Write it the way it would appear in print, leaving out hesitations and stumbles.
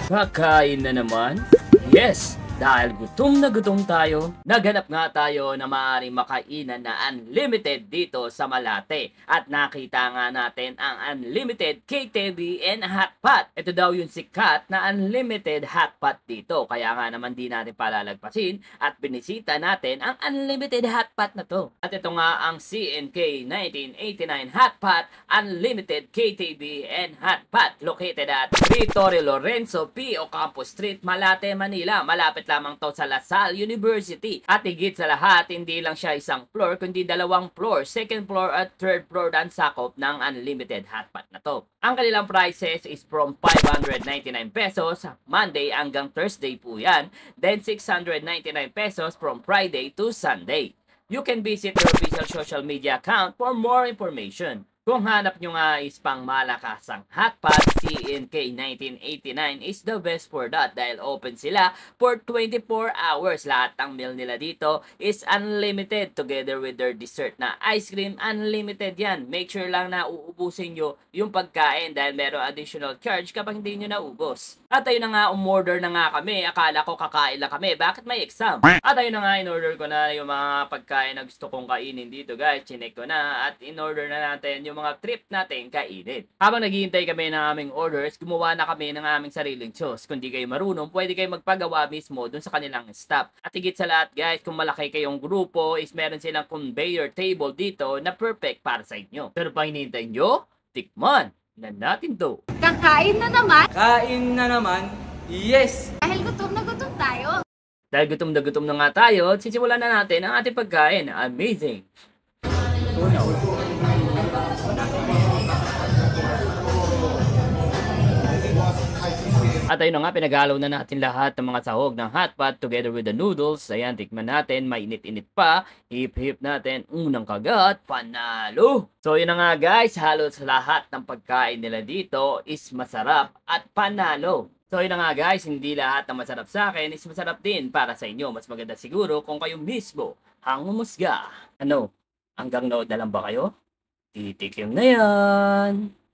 Kakain na naman? Yes! Dahil gutom na gutom tayo, naghanap nga tayo na maaaring makainan na unlimited dito sa Malate. At nakita nga natin ang unlimited KTV and hotpot. Ito daw yung sikat na unlimited hotpot dito. Kaya nga naman di natin palalagpasin at binisita natin ang unlimited hotpot na to. At ito nga ang CNK 1989 Hotpot Unlimited KTV and Hotpot located at Torre Lorenzo P. Ocampo Street, Malate, Manila. Malapit lamang to sa LaSalle University. At higit sa lahat, hindi lang siya isang floor, kundi dalawang floor, second floor at third floor ang sakop ng unlimited hotpot na to. Ang kanilang prices is from 599 pesos, Monday hanggang Thursday po yan. Then 699 pesos from Friday to Sunday. You can visit their official social media account for more information. Kung hanap nyo nga is pang malakasang hotpot, CNK 1989 is the best for that dahil open sila for 24 hours. Lahat ng meal nila dito is unlimited together with their dessert na ice cream. Unlimited yan. Make sure lang na uubusin nyo yung pagkain dahil meron additional charge kapag hindi nyo naubos. At ayun na nga, umorder na nga kami. Akala ko kakain lang kami. Bakit may exam? At ayun na nga, in-order ko na yung mga pagkain na gusto kong kainin dito guys. Chinek ko na at in-order na natin yung mga trip natin kainin. Habang naghihintay kami ng aming orders, gumawa na kami ng aming sariling sauce. Kung di kayo marunong, pwede kayo magpagawa mismo dun sa kanilang staff. At higit sa lahat guys, kung malaki kayong grupo, is meron silang conveyor table dito na perfect para sa inyo. Pero pa hinihintay nyo? Tikman na natin to. Kakain na naman? Kain na naman? Yes! Dahil gutom na gutom tayo. Dahil gutom na nga tayo, sisimulan na natin ang ating pagkain. Amazing! At ayun na nga, pinag-halo na natin lahat ng mga sahog ng hotpot together with the noodles. Ayan, tikman natin, mainit-init pa. Hip-hip natin, unang kagat, panalo! So yun na nga guys, halos lahat ng pagkain nila dito is masarap at panalo. So yun na nga guys, hindi lahat ng masarap sa akin is masarap din para sa inyo. Mas maganda siguro kung kayo mismo ang humusga. Ano, hanggang nood na lang ba kayo? Titikim na yan!